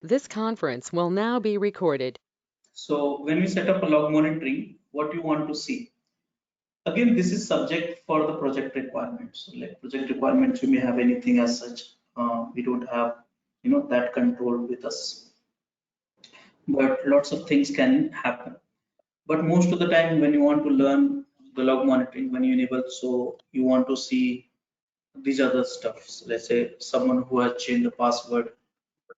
This conference will now be recorded. So when we set up a log monitoring, what you want to see? Again, this is subject for the project requirements. So like project requirements, we may have anything as such. We don't have, that control with us. But lots of things can happen. But most of the time, when you want to learn the log monitoring, when you enable, so you want to see these other stuff. So let's say someone who has changed the password.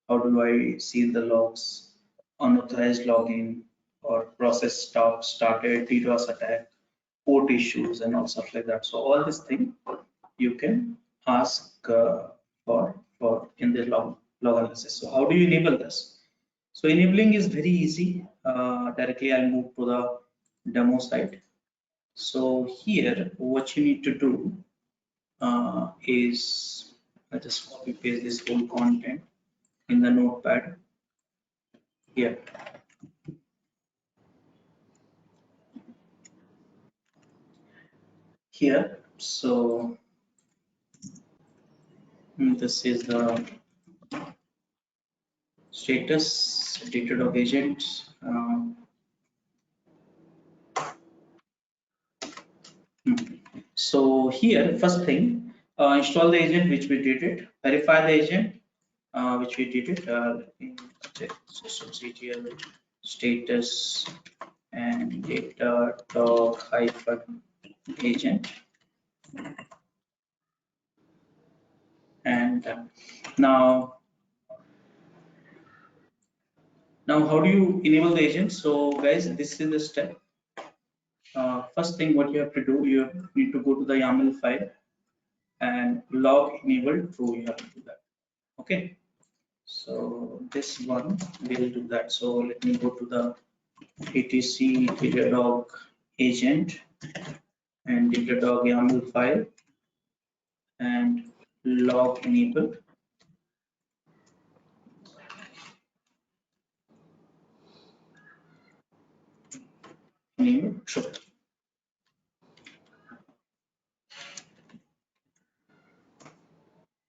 How do I see the logs? Unauthorized login or process started, DDoS attack, port issues, and all stuff like that. So all these things you can ask for in the log analysis. So how do you enable this? So enabling is very easy. Directly I'll move to the demo site. So here, what you need to do is I just copy paste this whole content in the notepad here. So this is the status Datadog agent. So here, first thing, install the agent, which we did it. Verify the agent, which we did it. Let me check systemctl status and Datadog hyphen agent. And now how do you enable the agent? So guys, this is the step. First thing what you have to do, you need to go to the YAML file and log enable true. You have to do that. Okay. So this one will do that. So let me go to the etc Datadog agent and Datadog YAML file and log enable. Enable true.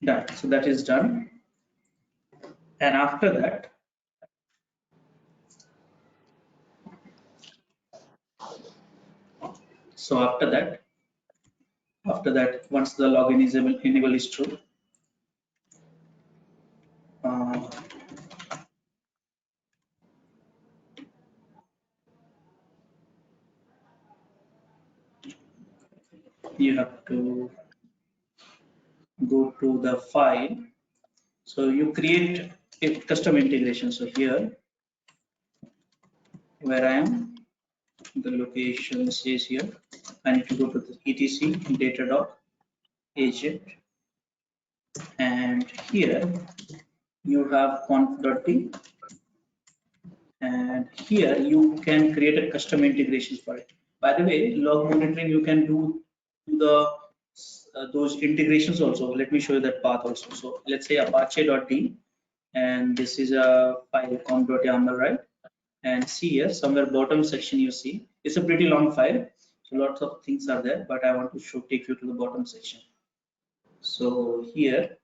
Done. So that is done. And after that, after that, once the login is enable is true, uh, you have to go to the file. So you create a custom integration. So here, where I am, the location says here, I need to go to the etc Datadog agent, and here you have conf.d, and here you can create a custom integration for it. By the way, log monitoring you can do the those integrations also. Let me show you that path also. So let's say apache.d, and this is a file conf.yaml, right? And see here somewhere bottom section you see it's a pretty long file, so lots of things are there, but I want to take you to the bottom section. So here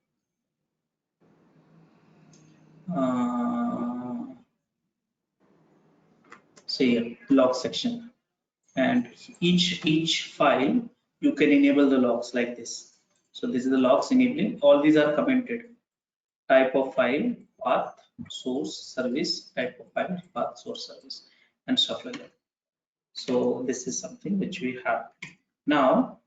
say here log section, and each file you can enable the logs like this. So this is the logs enabling. All these are commented: type of file, path, source, service, type of file, path, source, service, and stuff like that. So this is something which we have now.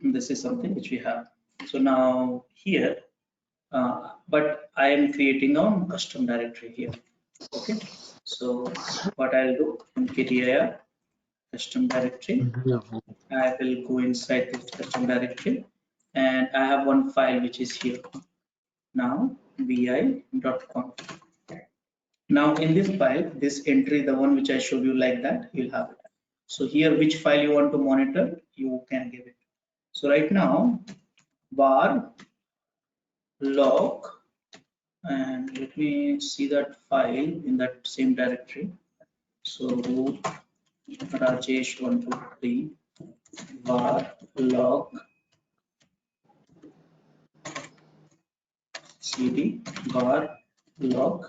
This is something which we have. So now here, but I am creating a custom directory here. Okay. So what I'll do, mkdir custom directory. I will go inside this custom directory, and I have one file which is here. Now vi.conf. Now in this file, this entry, the one which I showed you like that, you'll have it. So here, which file you want to monitor, you can give it. So right now, var log, and let me see that file in that same directory. So root Rajesh123 var log cd var log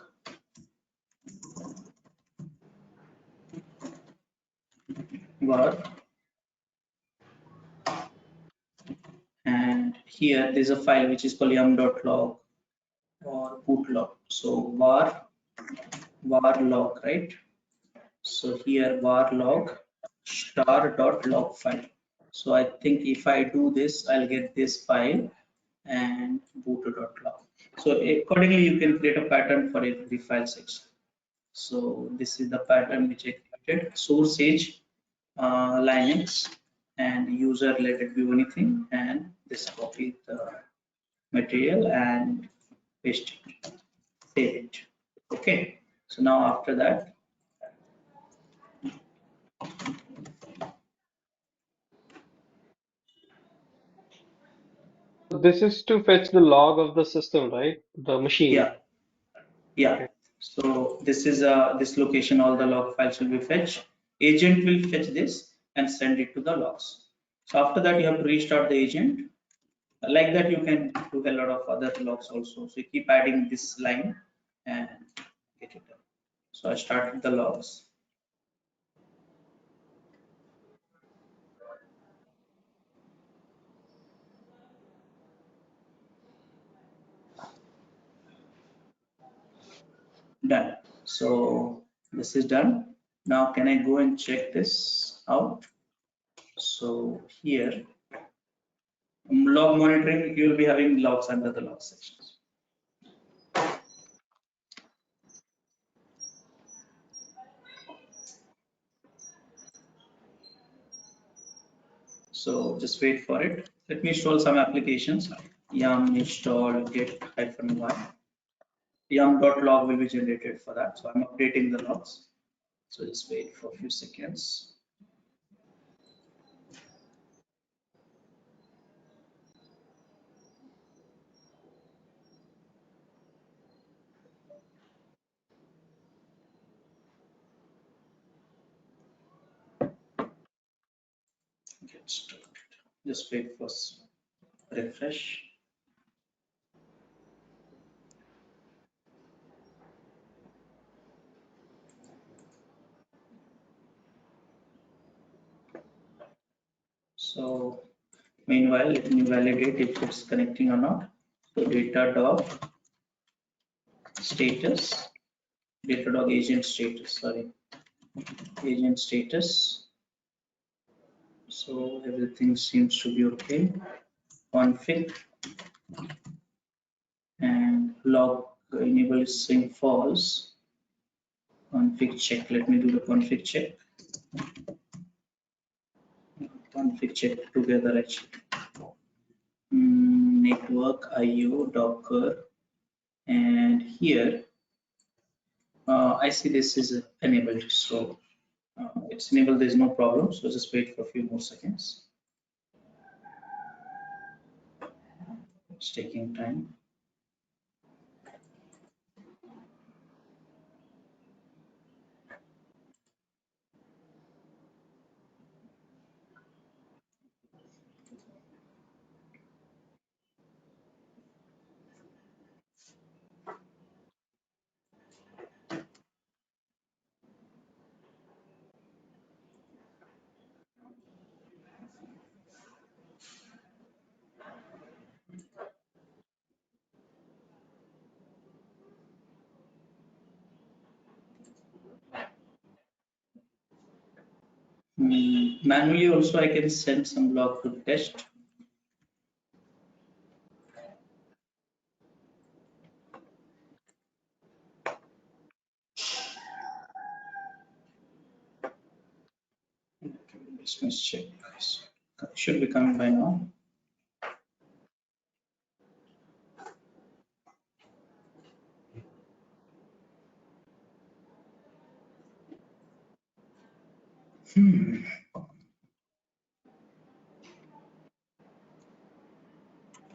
var, and here there's a file which is called yum.log or boot log. So var log, right? So here var log star.log file. So I think if I do this, I'll get this file and boot.log. So accordingly, you can create a pattern for every file section. So this is the pattern which I created. Source age, Linux, and user let it be anything, and this copy the material and paste it, save it. Okay. So now after that, This is to fetch the log of the system, right? The machine. yeah, yeah. Okay. So this is this location, all the log files will be fetched. Agent will fetch this and send it to the logs. So after that, you have to restart the agent. Like that, you can do a lot of other logs also. So you keep adding this line and get it done. So I started the logs. Done. So this is done. Now can I go and check this out? So here, log monitoring, you will be having logs under the log sections. So just wait for it. Let me install some applications. Yum install get -y. Yum.log will be generated for that. So I'm updating the logs. So just wait for a few seconds. Get started. Just wait for refresh. So meanwhile, let me validate if it's connecting or not. So Datadog status, Datadog agent status, sorry, agent status. So everything seems to be okay. Config and log enable is saying false. Config check. Let me do the config check. Config check together actually. Network, IO, Docker, and here I see this is enabled. So it's enabled. There's no problem. So just wait for a few more seconds. It's taking time. Manually also I can send some log to test. Let's check, guys. Should be coming by now.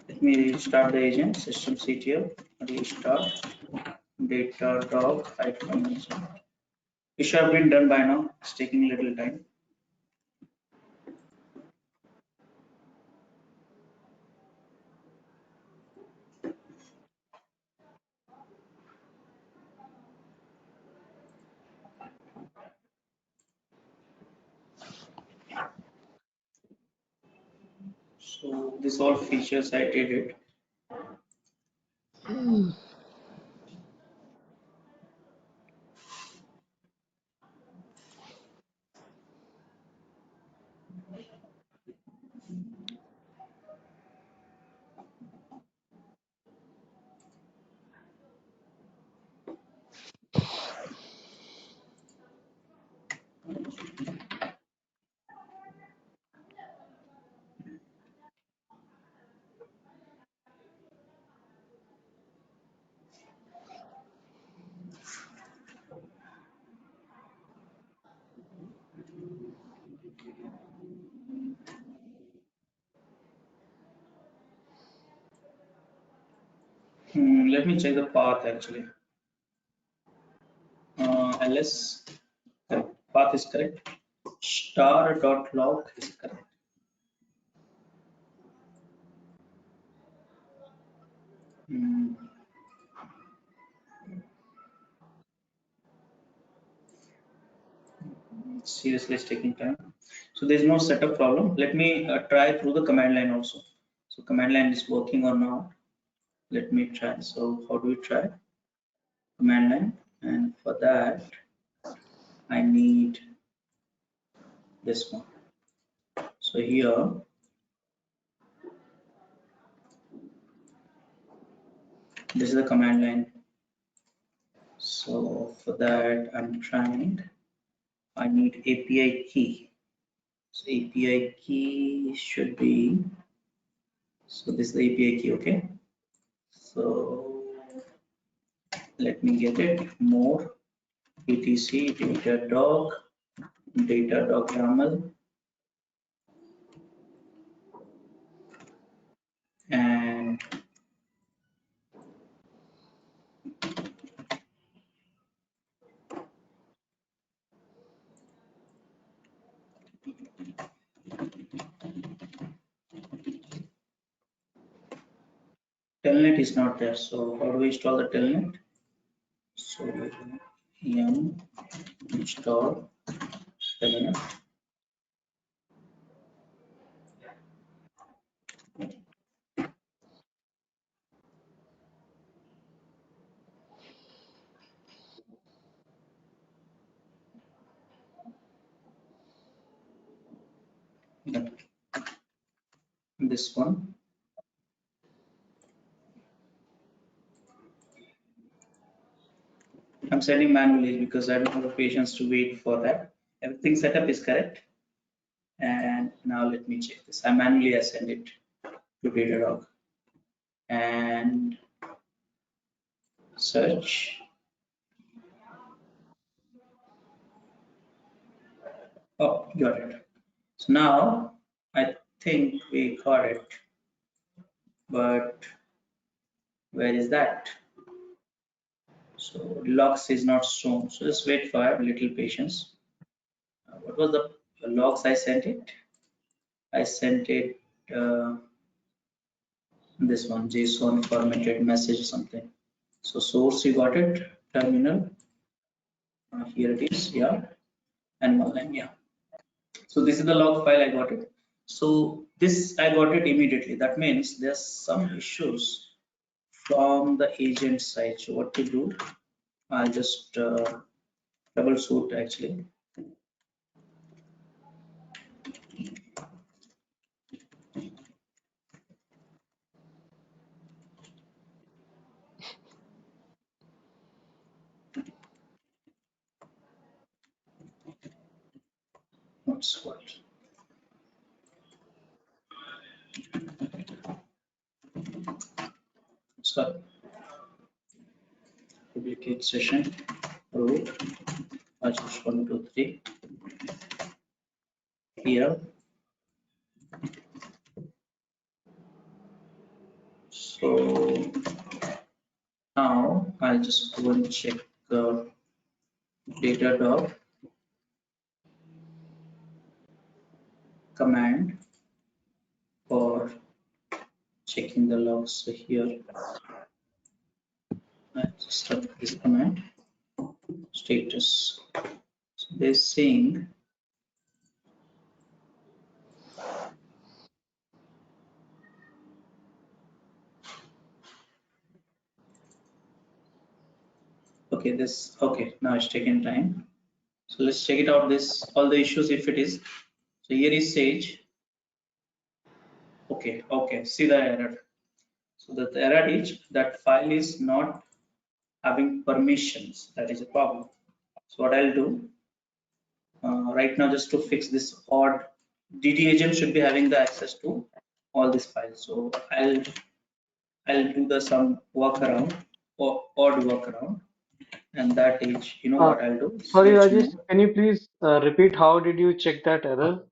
Let me restart the agent, systemctl, restart, Datadog -. It should have been done by now. It's taking a little time. So this all features I did it. Let me check the path actually. ls path is correct. Star.log is correct. Seriously, it's taking time. So there's no setup problem. Let me try through the command line also. So command line is working or not. Let me try. So how do we try? Command line, and for that I need this one. So here this is the command line. So for that I'm trying, I need API key. So API key should be, so this is the API key, okay? So let me get it. More etc Datadog YAML, and telnet is not there. So how do we install the telnet? So yum install telnet. This one. I'm sending manually because I don't have the patience to wait for that. Everything setup is correct. And now let me check this. I manually send it to Datadog and search. Oh, got it. So now I think we got it, but where is that? So logs is not shown. So just wait for a little patience. What was the logs I sent it? I sent it this one, JSON formatted message something. So source, you got it. Terminal. Here it is. Yeah. And one line. Yeah. So this is the log file. I got it. So this I got it immediately. That means there's some issues from the agent side. So what to do? I'll just troubleshoot actually. What's what? Sorry. Duplicate session. Root. I just 1, 2, 3. Here. So now I'll just go and check the Datadog command for checking the logs. So here I just have this command status. So they're saying Okay, this, okay, now it's taking time. So let's check it out, this, all the issues if it is. So here is Sage. Okay, see the error. So the error is that file is not having permissions. That is a problem. So what I'll do right now, just to fix this odd, DD agent should be having the access to all these files. So I'll do the some workaround or odd workaround, and that is, you know Uh, what I'll do? Sorry, Ch Rajesh, mode, can you please repeat how did you check that error?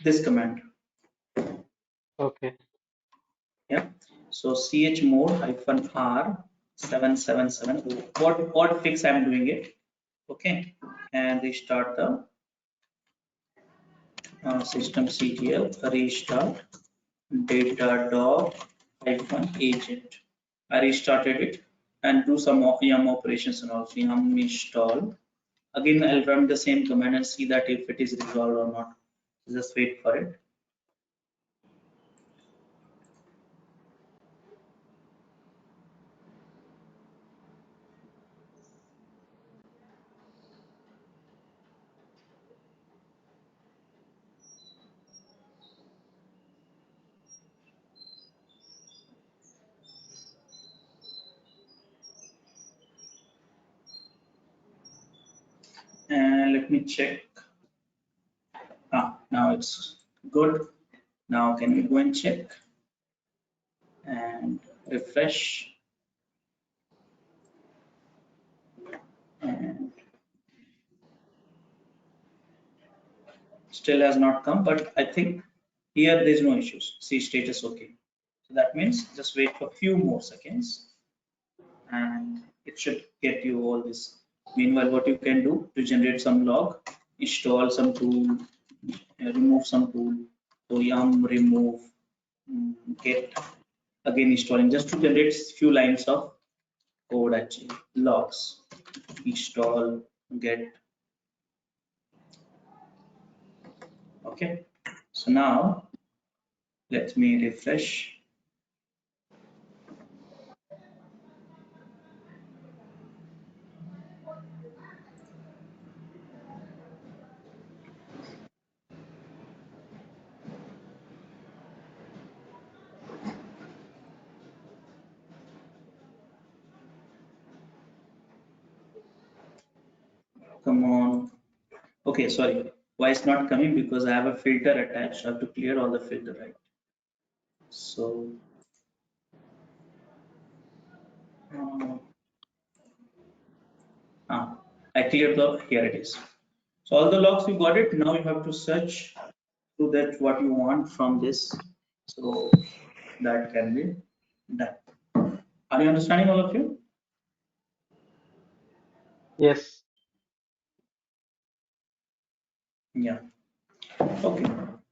this command. Okay. Yeah. So chmod -r 777. What fix I'm doing it? Okay, and restart the systemctl, restart Datadog -agent. I restarted it and do some yum operations and also yum install. Again, I'll run the same command and see that if it is resolved or not. Just wait for it. And let me check. Now it's good. Now can we go and check and refresh, and still has not come, but I think here there's no issues. See status okay. So that means just wait for a few more seconds and it should get you all this. Meanwhile, what you can do to generate some log, install some tool, remove some tool. So yum remove get, again installing, just to generate few lines of code actually. Logs, install, get. Okay. So now let me refresh. Come on. Okay, sorry. Why it's not coming? Because I have a filter attached. I have to clear all the filter, right? So I cleared the, here it is. So all the logs you got it. Now you have to search to that what you want from this. So that can be done. Are you understanding, all of you? Yes. Yeah. Okay.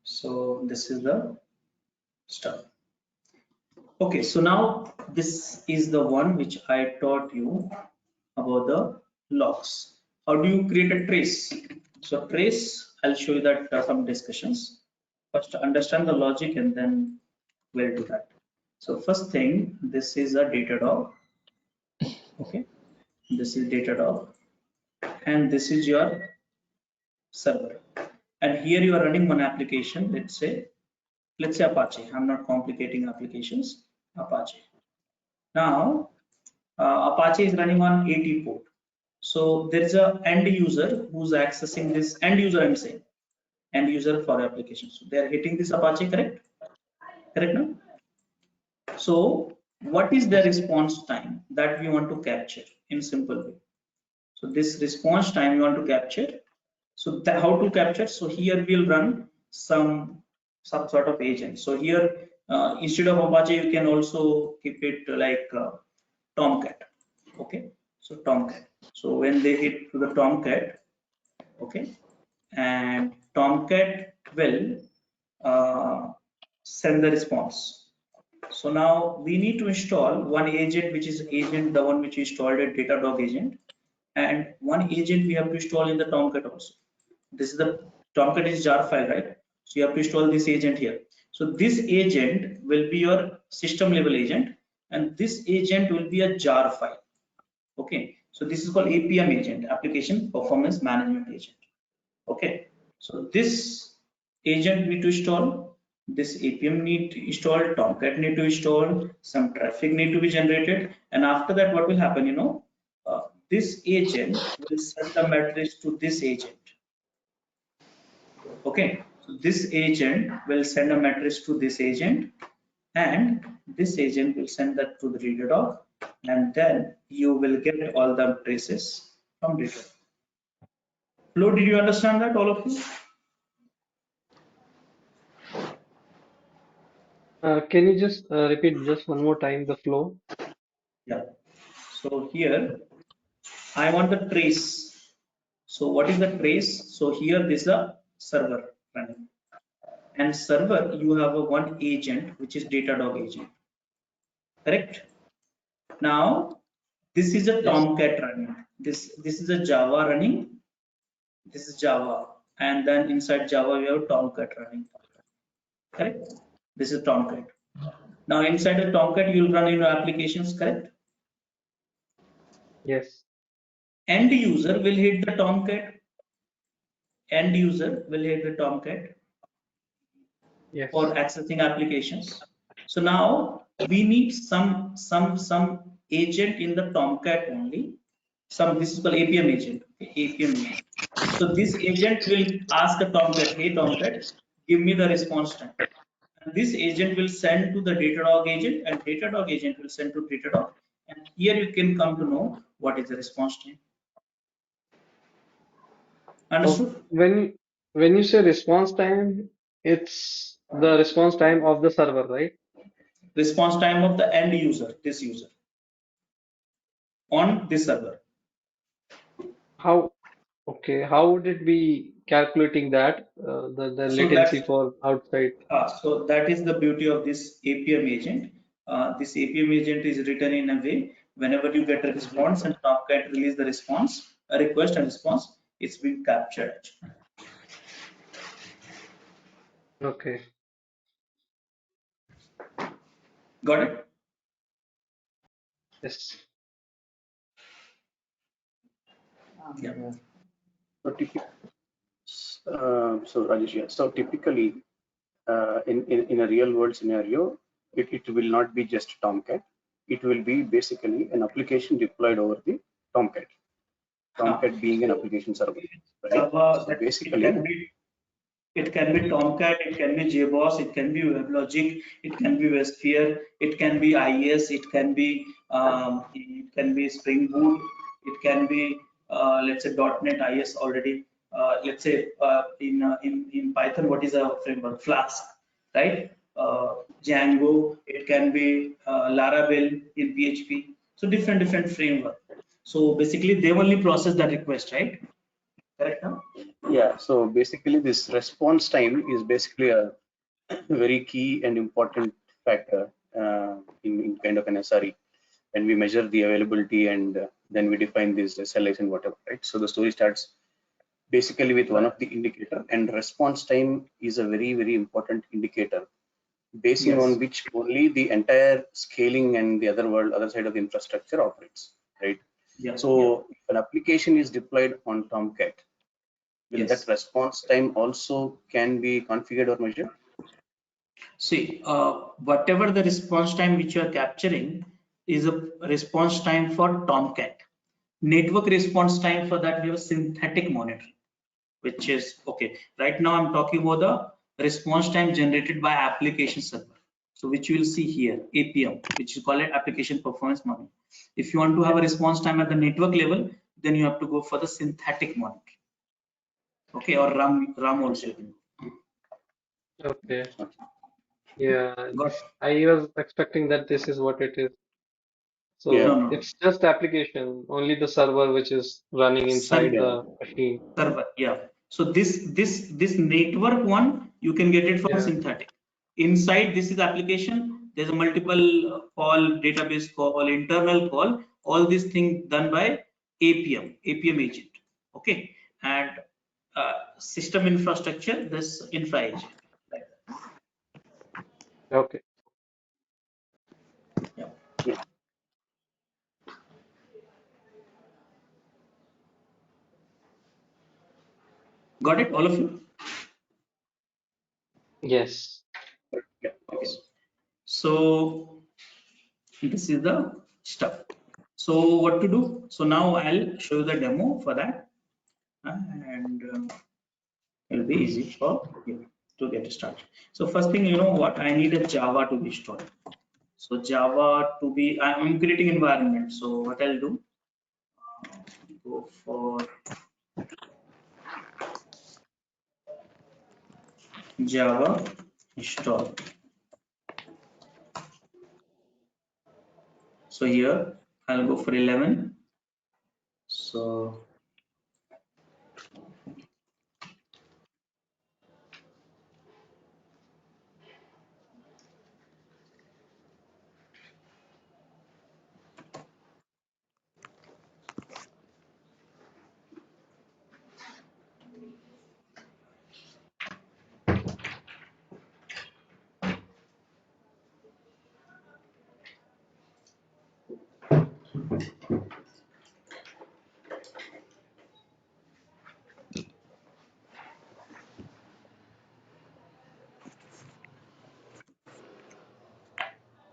So this is the stuff. Okay. So now this is the one which I taught you about the logs. How do you create a trace? So trace, I'll show you that some discussions. First understand the logic and then we'll do that. So first thing, this is a Datadog. Okay, this is Datadog and this is your server. And here you are running one application, let's say Apache. I'm not complicating applications, Apache. Now Apache is running on 80 port. So there is a end user who's accessing this, end user I'm saying, end user for application. So they are hitting this Apache, correct? Correct now? So what is the response time that we want to capture in simple way? So this response time we want to capture. So how to capture? So here we'll run some sort of agent. So here instead of Apache, you can also keep it like Tomcat. Okay, so Tomcat. So when they hit to the Tomcat, okay, and Tomcat will send the response. So now we need to install one agent, which is agent, the one which we installed at Datadog agent, and one agent we have to install in the Tomcat also. This is the Tomcat is jar file, right? So you have to install this agent here. So this agent will be your system level agent, and this agent will be a jar file. Okay, So this is called APM agent, application performance management agent. Okay, so this agent need to install, this APM need to install, Tomcat need to install, some traffic need to be generated, and after that what will happen, this agent will send the matrix to this agent. Okay, so this agent will send a matrix to this agent, and this agent will send that to the Datadog, and then you will get all the traces from Datadog. Flo, did you understand that, all of you? Can you just repeat just one more time the flow? Yeah. So here I want the trace. So what is the trace? So here this is a server running, and server you have a one agent which is Datadog agent, correct? Now this is a Yes. Tomcat running. This is a Java running. This is Java, and then inside Java we have Tomcat running, correct? This is Tomcat. Now inside the Tomcat you will run your applications, correct? Yes. End user will hit the Tomcat. End user will hit the Tomcat for Yes. accessing applications. So now we need some agent in the Tomcat only. This is called APM agent. Okay, APM agent. So this agent will ask a Tomcat, hey Tomcat, give me the response time. And this agent will send to the Datadog agent, and Datadog agent will send to Datadog. And here you can come to know what is the response time. Oh, Understood? when you say response time, it's the response time of the server, right? Response time of the end user, this user on this server. How, okay, how would it be calculating that, the So that's latency for outside? so that is the beauty of this APM agent. This APM agent is written in a way whenever you get a response and Tomcat release the response, a request and response, it's been captured. Okay. Got it? Yes. Yeah. So, Rajesh, yeah. So typically, in a real world scenario, it will not be just Tomcat. It will be basically an application deployed over the Tomcat. Tomcat being an application server, right? Java, So that basically, it can be Tomcat, it can be JBoss, it can be WebLogic, it can be WebSphere, it can be IES, it can be Spring Boot, it can be let's say .NET IS already. Let's say in Python, what is a framework? Flask, right? Django, it can be Laravel in PHP. So different framework. So basically, they only process that request, right? Correct now? yeah. So basically, this response time is basically a very key and important factor in kind of an SRE. And we measure the availability, and then we define this SLAs and whatever, right? So the story starts basically with one of the indicator, and response time is a very important indicator, basing Yes. on which only the entire scaling and the other side of the infrastructure operates, right? Yeah. So if an application is deployed on Tomcat, will that Yes. response time also can be configured or measured? See, whatever the response time which you are capturing is a response time for Tomcat. Network response time, for that we have synthetic monitoring, which is okay. Right now I'm talking about the response time generated by application server. So which you will see here, APM, which is called application performance monitoring. If you want to have a response time at the network level, then you have to go for the synthetic monitoring. Okay, or RAM also. You can Okay. Yeah, go. Got I was expecting that this is what it is. Yeah, no, So no. it's just application, only the server which is running inside Server. yeah, the machine. Server, yeah. So this network one you can get it from Yeah. synthetic. Inside this is application. There's a multiple call, database call, internal call. All these things done by APM agent. Okay, and system infrastructure, this infra agent. Like Okay. that. Yeah. yeah. Got it, all of you? Yes. Yeah. Okay. So this is the stuff. So what to do? So now I'll show you the demo for that, and it'll be easy for you to get started. So first thing, you know what, I need a Java to be installed. So Java to be, I'm creating environment. So what I'll do, go for Java install. So here I'll go for 11. So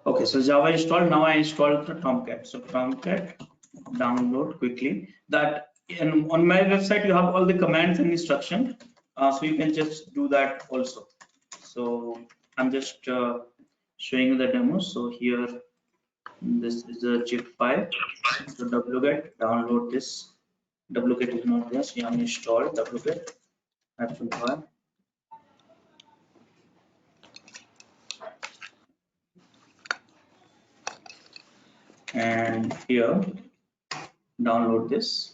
okay, so Java installed. Now I installed the Tomcat. So Tomcat, download quickly. That on my website you have all the commands and instruction. So you can just do that also. So I'm just showing you the demo. So here, this is the zip file. So wget, download this. Wget is not there. So yum install wget -y. And here, download this.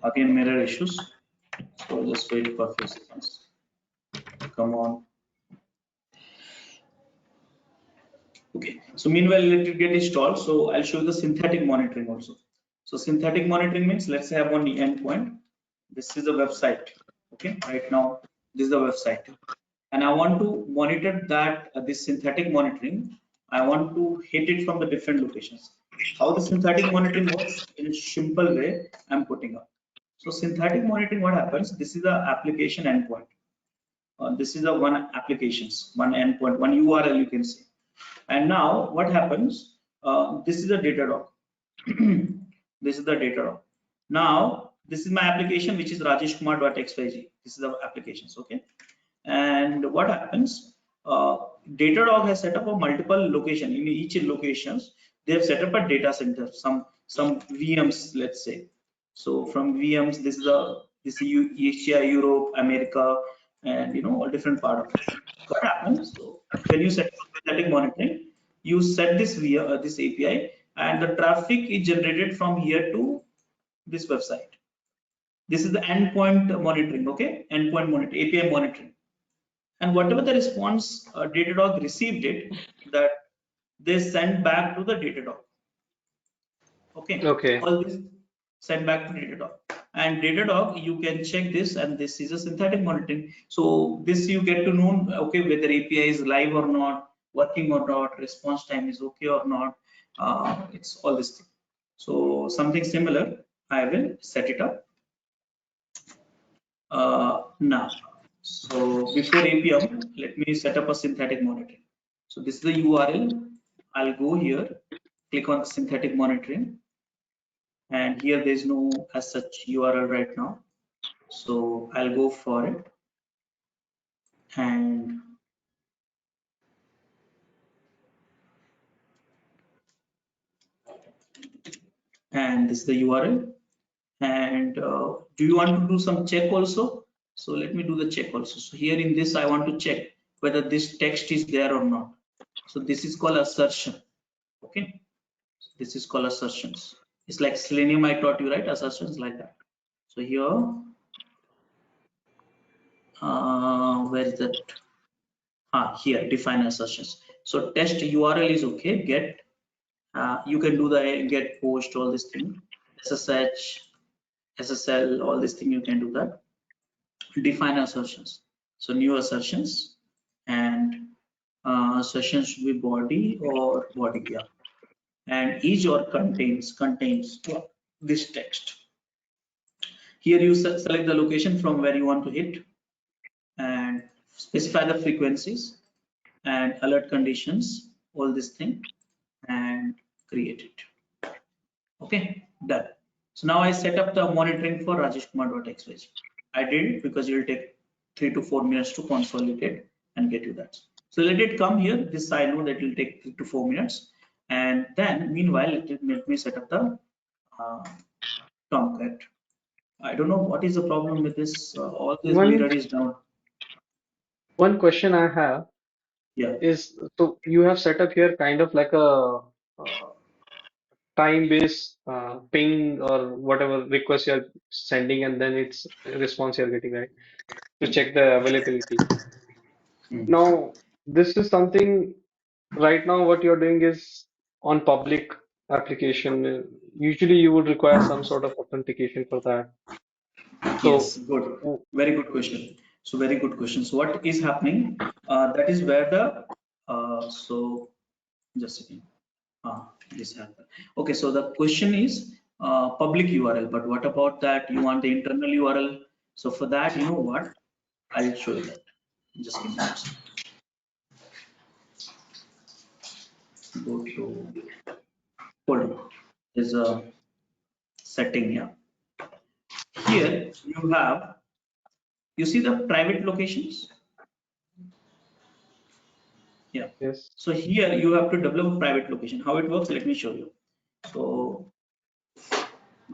Again, mirror issues. So just wait for a few seconds. Come on. Okay. So meanwhile, let it get installed. So I'll show you the synthetic monitoring also. So synthetic monitoring means, let's say I have one endpoint. This is a website. Okay. Right now, this is the website, and I want to monitor that this synthetic monitoring. I want to hit it from the different locations. How the synthetic monitoring works in a simple way, I'm putting up. So synthetic monitoring, what happens? This is the application endpoint. This is the one applications, one endpoint, one URL you can say. And now what happens? This is the Datadog. This is the Datadog. Now this is my application, which is rajeshkumar.xyz. This is the applications, okay? And what happens? Datadog has set up a multiple location. In each locations, they have set up a data center, some VMs, let's say. So from VMs, this is Asia, Europe, America, and all different part of it. What happens? So when you set up static monitoring, you set this via this API, and the traffic is generated from here to this website. This is the endpoint monitoring, okay? Endpoint monitoring, API monitoring. And whatever the response Datadog received it, that they send back to the Datadog. Okay. Okay. All this sent back to Datadog. And Datadog, you can check this, and this is a synthetic monitoring. So this you get to know, okay, whether API is live or not, working or not, response time is okay or not. It's all this thing. So something similar, I will set it up now. So before APM, let me set up a synthetic monitoring. So this is the URL. I'll go here, click on the synthetic monitoring, and here there is no as such URL right now. So I'll go for it, and this is the URL. And do you want to do some check also? So let me do the check also. So here in this, I want to check whether this text is there or not. So this is called assertion. Okay, this is called assertions. It's like Selenium I taught you, right? Assertions like that. So here, where is that? Here, define assertions. So test URL is okay. Get, you can do the get, post, all this thing. SSH, SSL, all this thing you can do that. Define assertions. So new assertions, and assertions should be body or body, yeah. And each or contains this text. Here you select the location from where you want to hit and specify the frequencies and alert conditions, all this thing, and create it. Okay, done. So now I set up the monitoring for rajeshkumar.xyz. I did it because it will take 3 to 4 minutes to consolidate and get you that. So let it come here. This I know that it will take 3 to 4 minutes. And then meanwhile, let me set up the Tomcat. I don't know what is the problem with this. All this One mirror is down. one question I have Yeah. is, so you have set up here kind of like a time-based ping or whatever request you're sending, and then it's a response you're getting, right? To check the availability. Hmm. Now, this is something right now what you're doing is on public application. Usually you would require some sort of authentication for that. Yes, So, good. Very good question. So very good question. So what is happening? That is where the so just a second. This happened. Okay, so the question is public URL, but what about that? You want the internal URL? So for that, you know what? I'll show you that. Just give me a second. Go to folder. There's a setting here. Here you have, you see the private locations. Yeah. yes. So here you have to develop a private location. How it works, let me show you. So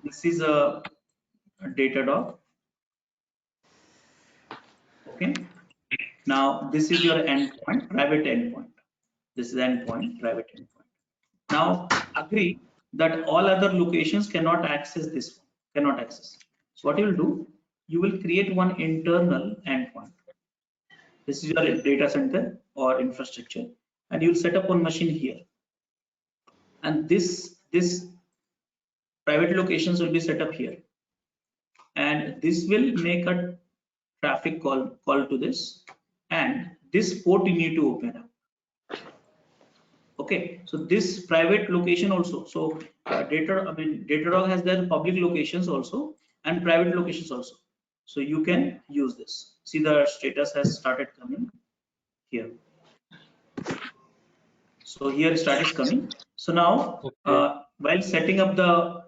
this is a Datadog. Okay. Now this is your endpoint, private endpoint. This is endpoint, private endpoint. Now agree that all other locations cannot access this one, cannot access. So what you will do, you will create one internal endpoint. This is your data center or infrastructure, and you will set up one machine here. And this private locations will be set up here, and this will make a traffic call to this, and this port you need to open up. Okay, so this private location also, so Datadog has their public locations also and private locations also, so you can use this. See, the status has started coming here. So here start is coming. So now Okay. while setting up the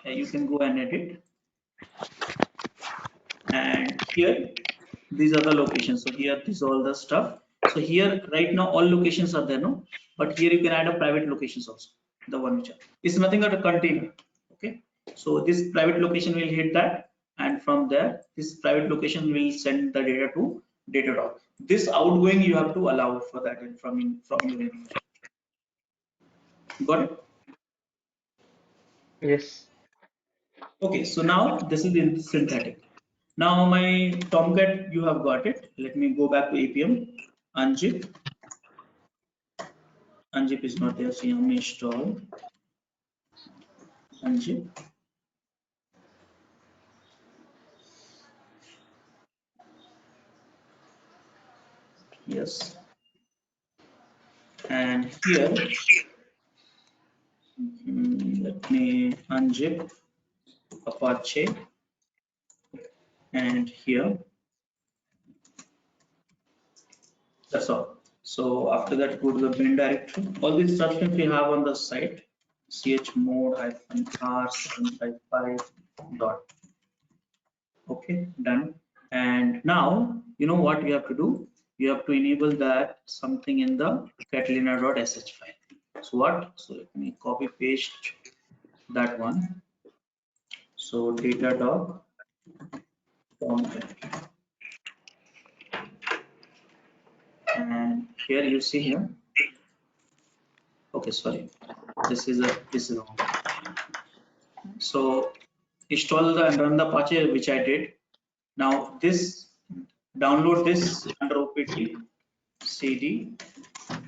you can go and edit, and here these are the locations. So here this is all the stuff. So here right now all locations are there, no, but here you can add a private locations also, the one which is nothing but a container. Okay, so this private location will hit that, and from there this private location will send the data to Datadog. This outgoing you have to allow for that from your infrastructure. Got it? Yes. Okay, so now this is in synthetic. Now my Tomcat, you have got it. Let me go back to APM. Unzip. Unzip is not there, so you may install unzip. Yes. And here, let me unzip Apache. And here, that's all. So after that, go to the bin directory. All these instructions we have on the site. chmod -r755 dot. Okay, done. And now you know what you have to do. You have to enable that something in the catalina.sh file. So what? So let me copy paste that one. So Datadog Tomcat, and here you see here Okay, sorry, this is wrong. So install and run the Apache, which I did. Now this, download this under opt cd opt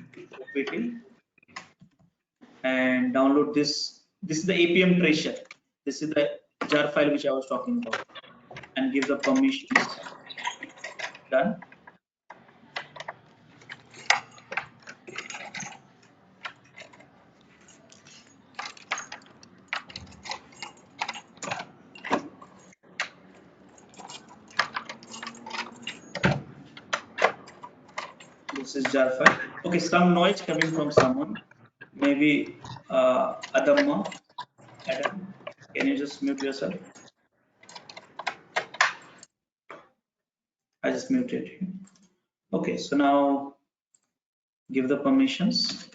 and download this. This is the APM tracer. This is the jar file which I was talking about, and give the permissions. Done. This is jar file. Okay, some noise coming from someone, maybe Adam, can you just mute yourself? I just muted you. Okay, so now give the permissions,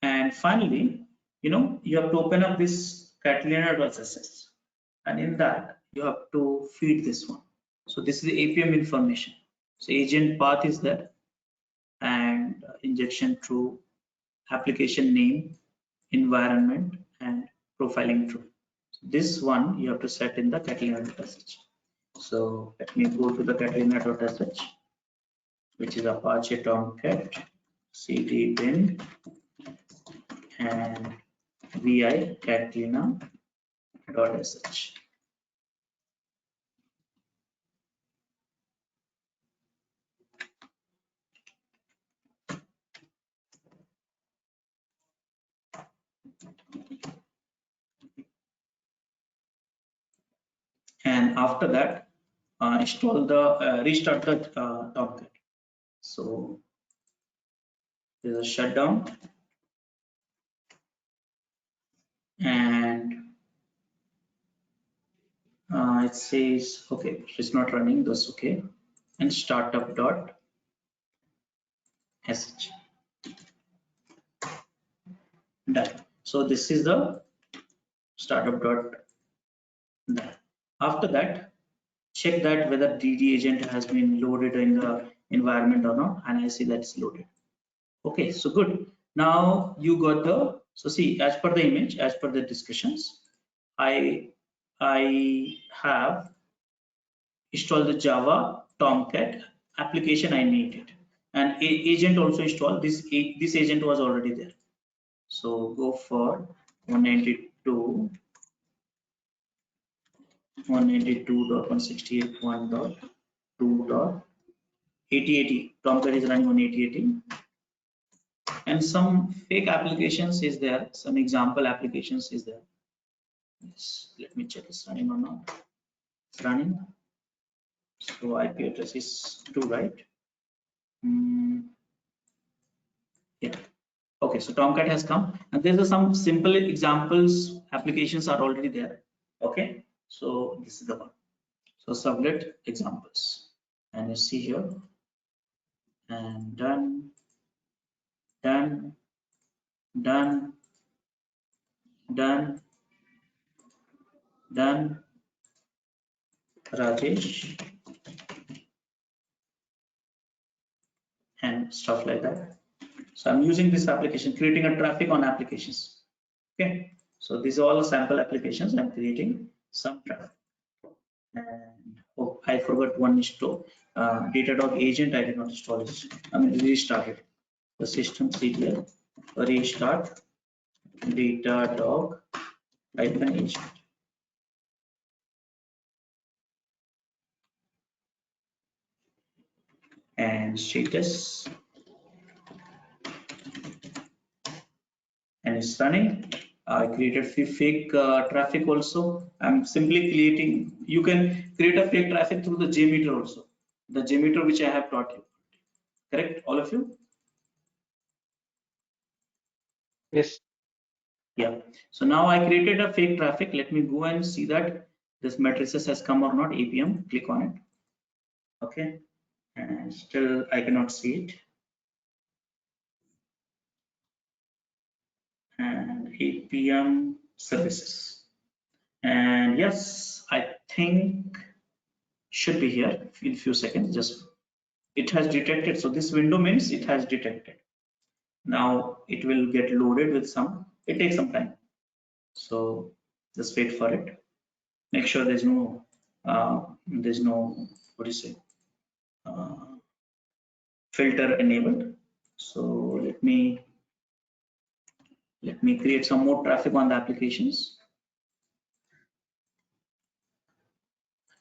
and finally, you have to open up this Catalina.ss, and in that you have to feed this one. So this is the APM information. So agent path is there, and injection true, application name, environment, and profiling true. So this one you have to set in the Catalina.sh. So let me go to the Catalina.sh, which is Apache Tomcat cd bin and vi Catalina.sh. And after that, install the restart the Tomcat. So there's a shutdown, and it says okay, it's not running. That's okay. And startup.sh. Done. So this is the startup dot. After that, check that whether DD agent has been loaded in the environment or not, and I see that it's loaded. Okay, so good. Now you got the, so see, as per the image, as per the discussions, I have installed the Java Tomcat application I needed, and agent also installed. This agent was already there. So go for 192.168.1.2.8080. Tomcat is running on 8080, and some fake applications is there. Some example applications is there. Yes, let me check it's running or not. It's running. So IP address is 2, right? Yeah. Okay, so Tomcat has come, and there's some simple examples applications are already there. Okay, so this is the one. So sublet examples, and you see here, and done, done, done, done, done, Rajesh, and stuff like that. So I'm using this application, creating a traffic on applications. Okay, so these are all sample applications. I'm creating some traffic. And oh, I forgot one install. Datadog agent I did not install it. I mean restarted the system ctl restart Datadog agent. And status, and it's running. I created fake traffic also. I'm simply creating, you can create a fake traffic through the JMeter also. The JMeter which I have taught you. Correct, all of you? Yes. Yeah. So now I created a fake traffic. Let me go and see that this matrices has come or not. APM, click on it. Okay. And still I cannot see it. And APM services. And yes, I think should be here in few seconds. Just it has detected. So this window means it has detected. Now it will get loaded with some, it takes some time. So just wait for it. Make sure there's no, what do you say, filter enabled. So let me create some more traffic on the applications.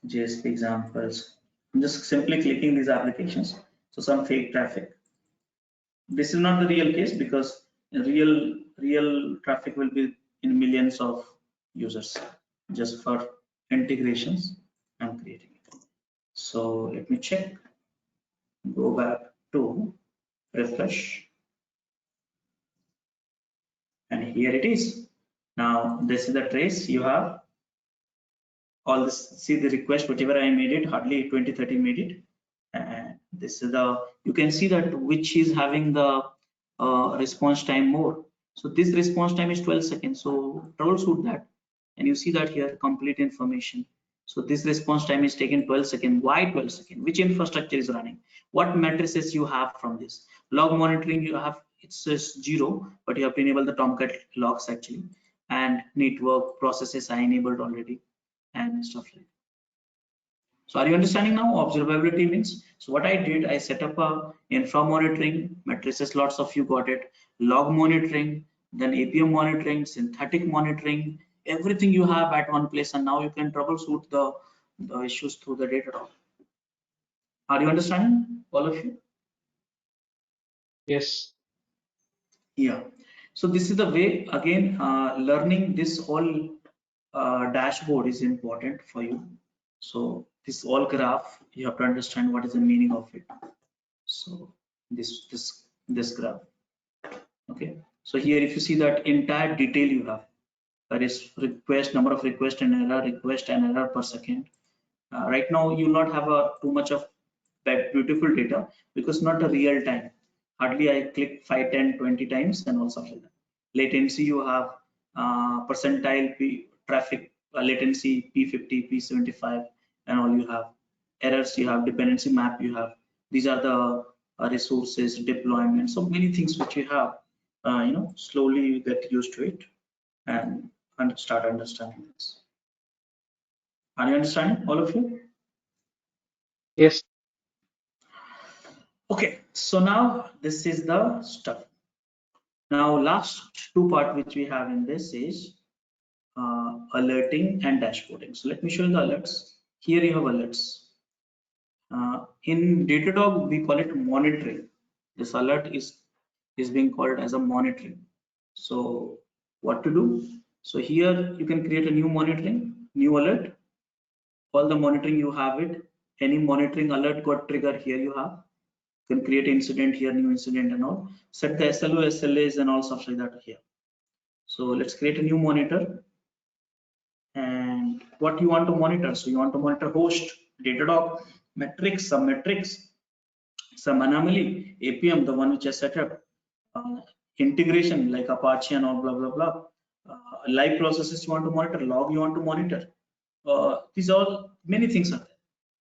JSP examples. I'm just simply clicking these applications. So some fake traffic. This is not the real case because real traffic will be in millions of users. Just for integrations, I'm creating it. So let me check. Go back to refresh. And here it is. Now this is the trace you have. All this, see the request, whatever I made it, hardly 20-30 made it. And this is the, you can see that which is having the response time more. So this response time is 12 seconds. So troubleshoot that. And you see that here, complete information. So this response time is taken 12 seconds. Why 12 seconds? Which infrastructure is running? What matrices you have from this? Log monitoring you have, it says 0, but you have to enable the Tomcat logs actually. And network processes are enabled already and stuff like that. So are you understanding now? Observability means, so what I did, I set up a infra monitoring matrices, lots of you got it, log monitoring, then APM monitoring, synthetic monitoring, everything you have at one place, and now you can troubleshoot the issues through the Datadog. Are you understanding, all of you? Yes. Yeah. So this is the way, again, learning this all dashboard is important for you. So this all graph, you have to understand what is the meaning of it. So this graph. Okay. So here, if you see that entire detail you have, that is request, number of request and error per second. Right now, you will not have too much of that beautiful data because not a real time. Hardly I click 5, 10, 20 times and all stuff like that. Latency you have percentile traffic latency P50, P75, and all you have. Errors you have, dependency map you have. These are the resources, deployment, so many things which you have. Slowly you get used to it and start understanding this. Are you understanding, all of you? Yes. Okay, so now this is the stuff. Now last two part which we have in this is alerting and dashboarding. So let me show you the alerts. Here you have alerts. In Datadog we call it monitoring. This alert is being called as a monitoring. So what to do? So here you can create a new monitoring, new alert. All the monitoring you have it. Any monitoring alert got trigger here you have. You can create incident here, new incident and all. Set the SLO, SLAs and all stuff like that here. So let's create a new monitor. And what you want to monitor? So you want to monitor host, Datadog, metrics, some metrics, some anomaly, APM, the one which I set up, integration like Apache and all blah blah blah. Live processes you want to monitor, log you want to monitor. These all many things are there.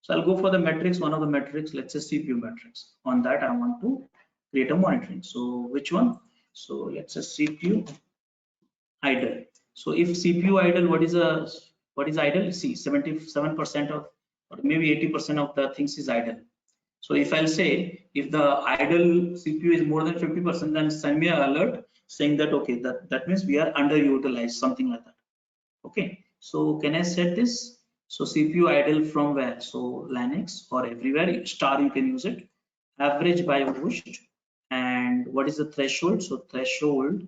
So I'll go for the metrics, one of the metrics, let's say CPU metrics. On that I want to create a monitoring. So which one? So let's say CPU idle. So if CPU idle, what is idle? See, 77% of or maybe 80% of the things is idle. So if I'll say if the idle CPU is more than 50%, then send me an alert saying that okay, that means we are underutilized, something like that. Okay, so can I set this? So CPU idle from where? So Linux or everywhere, star you can use it. Average by host, and what is the threshold? So threshold,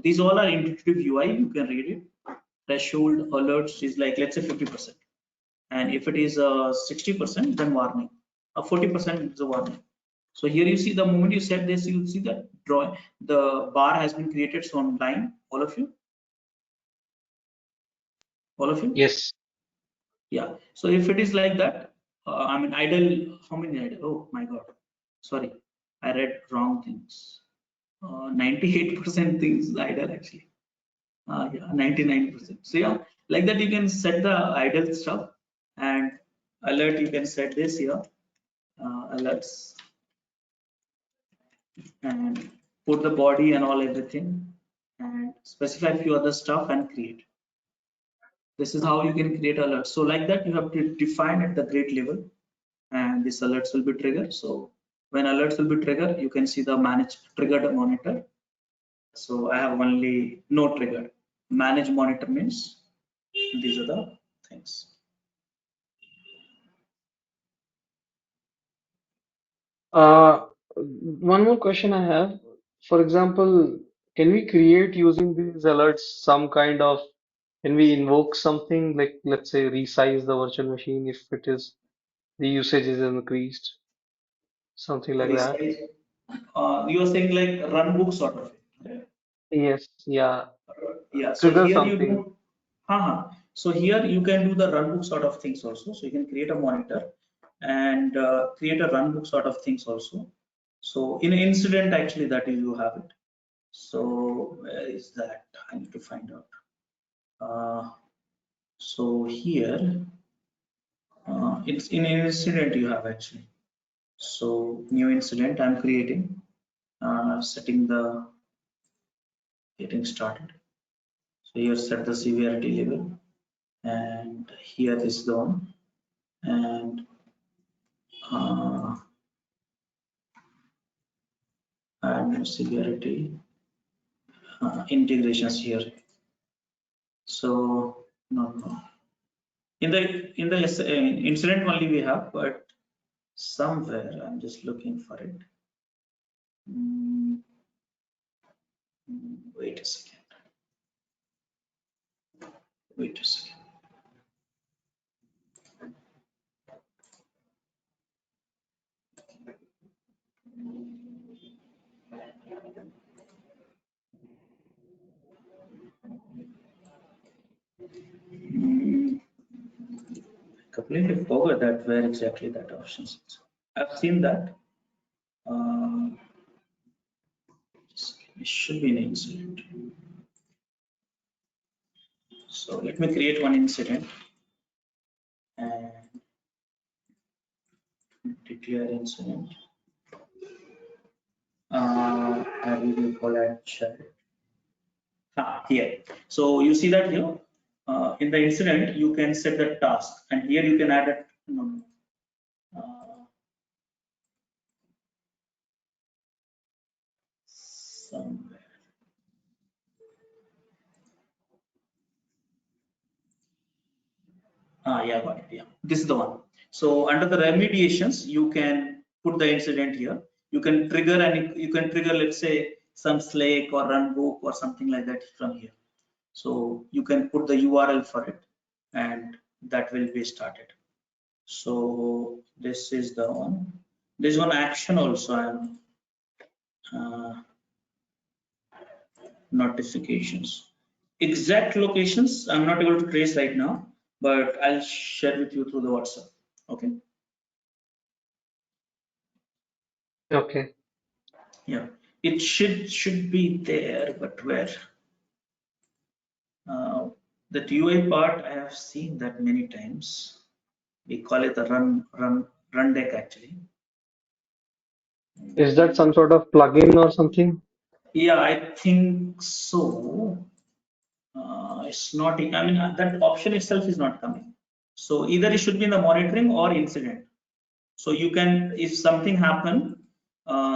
these all are intuitive UI, you can read it. Threshold alerts is like, let's say 50%. And if it is 60%, then warning. 40% is a warning. So here you see the moment you set this, you'll see that the bar has been created. So on line, all of you. Yes. Yeah. So if it is like that, I mean idle, how many idle? Oh my God. Sorry, I read wrong things. 98% things idle actually. Yeah, 99%. So yeah, like that you can set the idle stuff, and alert you can set this here, alerts, and put the body and all everything, and specify a few other stuff and create. This is how you can create alerts. So like that, you have to define at the grid level, and these alerts will be triggered. So when alerts will be triggered, you can see the manage triggered monitor. So I have only no triggered. Manage monitor means these are the things. One more question I have. For example, can we create using these alerts some kind of, can we invoke something like, let's say, resize the virtual machine if it is the usage is increased, something like that? Resize. You are saying like run book sort of it. Yes, yeah. Yeah. So Trigger here you something. don't. So here you can do the runbook sort of things also. So you can create a monitor and create a runbook sort of things also. So in an incident, actually, that is you have it. So where is that? I need to find out. So here, it's in an incident you have actually. So new incident I'm creating, setting the getting started. So here set the severity level, and here is the one, and add severity integrations here. So no, in the incident only we have, but somewhere I'm just looking for it. Wait a second. Wait a second. Completely forgot that where exactly that option is. I've seen that. It should be an incident. So let me create one incident and declare incident. I will call it child. Here. So you see that here in the incident you can set the task, and here you can add it. Somewhere. Yeah, got it. Yeah, this is the one. So under the remediations, you can put the incident here. You can trigger, and you can trigger, let's say, some Slack or runbook or something like that from here. So you can put the URL for it, and that will be started. So this is the one. There's one action also. Notifications. Exact locations I'm not able to trace right now, but I'll share with you through the WhatsApp. Okay. Okay. Yeah, it should be there, but where? The UI part I have seen that many times. We call it the run deck actually. Is that some sort of plugin or something? Yeah, I think so. It's not. I mean, that option itself is not coming. So either it should be in the monitoring or incident. So you can, if something happen,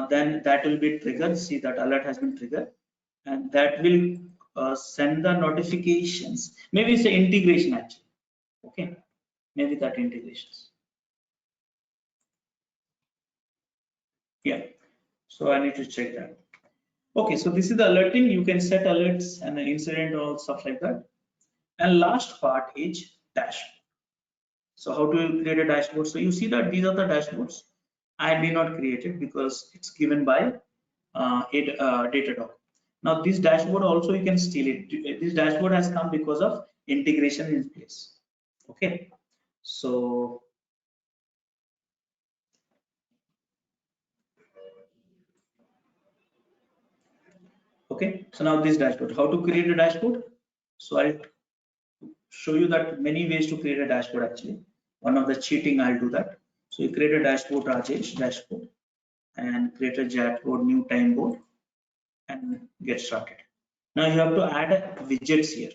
then that will be triggered. See that alert has been triggered, and that will send the notifications. Maybe it's an integration actually. Okay, maybe that integrations. Yeah. So I need to check that. Okay, so this is the alerting. You can set alerts and an incident or stuff like that. And last part is dashboard. So how to create a dashboard? So you see that these are the dashboards. I did not create it because it's given by Datadog. Now this dashboard also you can steal it. This dashboard has come because of integration in place. Okay. So okay. So now this dashboard. How to create a dashboard? So I'll show you that many ways to create a dashboard actually. One of the cheating I'll do that. So you create a dashboard, Rajesh dashboard, and create a dashboard new time board. and get started. Now you have to add widgets here.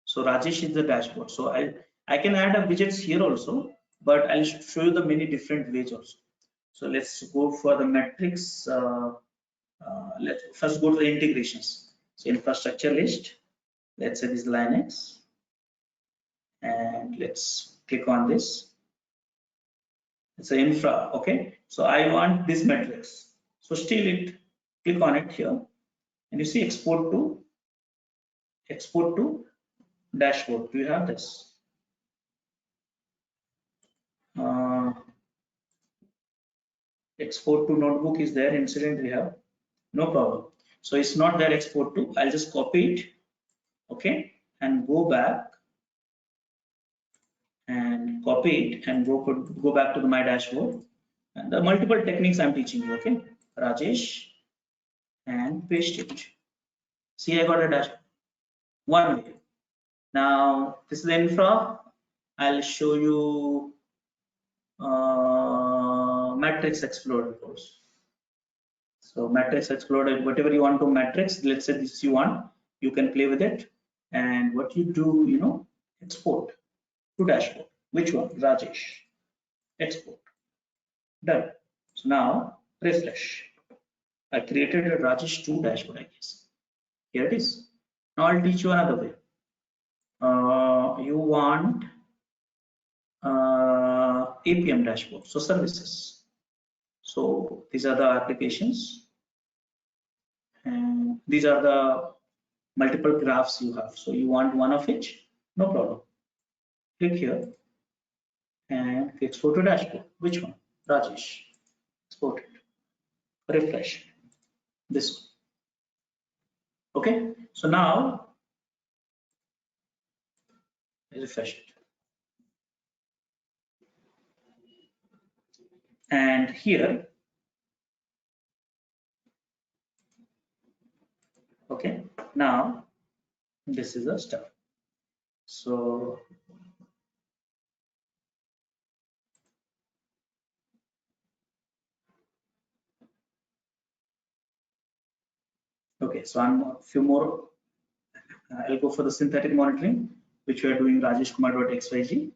So Rajesh is the dashboard. So I can add a widgets here also, but I'll show you the many different ways also. So let's go for the metrics. Let's first go to the integrations. So infrastructure list. Let's say this Linux, and let's click on this. It's an infra. Okay. So I want this metrics. So still it click on it here, and you see export to dashboard. Do you have this? Export to notebook is there, incident we have, no problem. So it's not there export to, I'll just copy it, okay, and go back and copy it and go back to my dashboard. And the multiple techniques I'm teaching you, okay, Rajesh, and paste it. See, I got a dashboard one way. Now this is the infra. I'll show you matrix explorer course. So matrix explorer, whatever you want to matrix, let's say this you want, you can play with it. And what you do, you know, export to dashboard. Which one? Rajesh. Export. Done. So now refresh. I created a Rajesh 2 dashboard, I guess. Here it is. Now I'll teach you another way. You want APM dashboard. So services. So these are the applications, and these are the multiple graphs you have. So you want one of each, no problem. Click here and export to dashboard. Which one? Rajesh. Export it. Refresh. This one. Okay. So now refresh it. And here, okay. Now this is the stuff. So okay, so I'm a few more. I'll go for the synthetic monitoring, which we are doing rajeshkumar.xyz.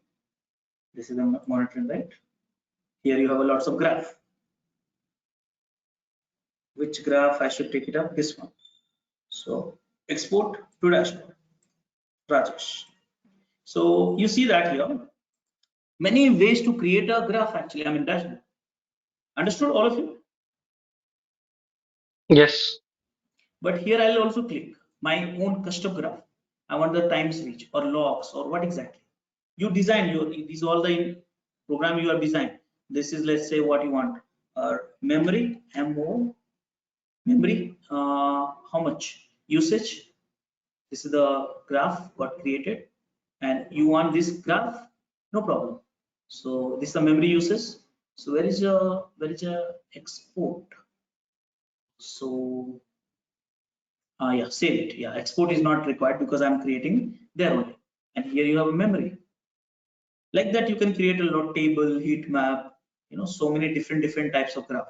This is the monitoring, right? Here you have a lots of graph. Which graph I should take it up? This one. So export to dashboard. Rajesh. So you see that here, many ways to create a graph actually, I mean dashboard. Understood all of you? Yes. But here I'll also click my own custom graph. I want the time series or logs or what exactly. You design your, these all the program you have designed. This is, let's say, what you want. Memory, MO, memory, how much usage. This is the graph got created, and you want this graph, no problem. So this is the memory uses. So where is your export? So yeah, save it. Yeah, export is not required because I'm creating there only. And here you have a memory. Like that, you can create a lot table, heat map, you know, so many different types of graph.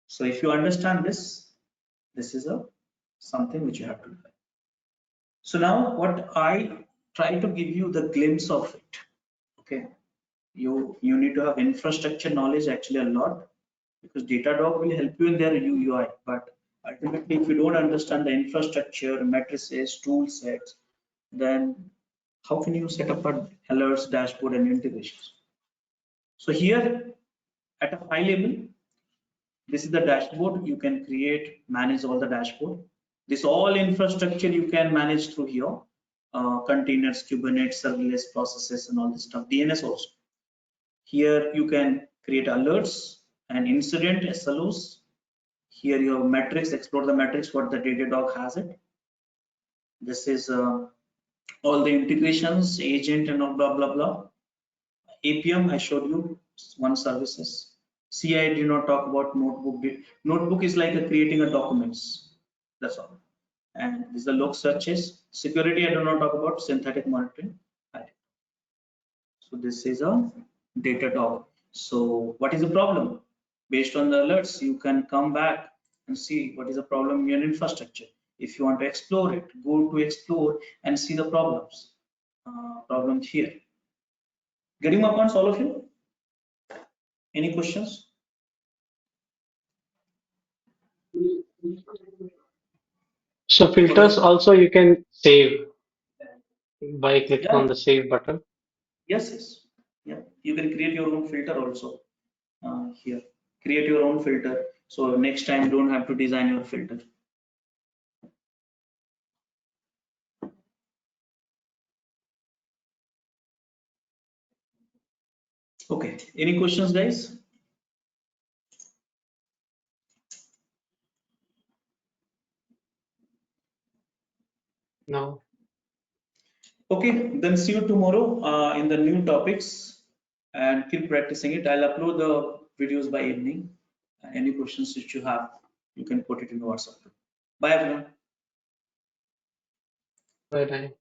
So if you understand this, this is a something which you have to do. So now what I try to give you the glimpse of it. Okay, you need to have infrastructure knowledge actually a lot, because Datadog will help you in their UI, but ultimately if you don't understand the infrastructure, matrices, tool sets, then how can you set up an alerts dashboard and integrations? So here at a high level, this is the dashboard. You can create, manage all the dashboard. This all infrastructure you can manage through here. Containers, Kubernetes, serverless processes, and all this stuff. DNS also. Here you can create alerts and incident SLOs. Here you have metrics, explore the metrics, what the Datadog has it. This is all the integrations, agent and all blah, blah, blah. APM, I showed you one services. CI did not talk about notebook. Notebook is like creating a documents. That's all. And this is the log searches. Security, I do not talk about. Synthetic monitoring. So this is a Datadog. So what is the problem? Based on the alerts, you can come back and see what is the problem in your infrastructure. If you want to explore it, go to explore and see the problems here. Getting my points, all of you? Any questions? So filters also you can save by clicking Yeah, on the save button. yes. Yeah, you can create your own filter also here. Create your own filter. So next time you don't have to design your filter. Okay, any questions, guys? No. Okay, then see you tomorrow in the new topics and keep practicing it. I'll upload the videos by evening. Any questions which you have, you can put it in the WhatsApp group. Bye everyone. Bye bye.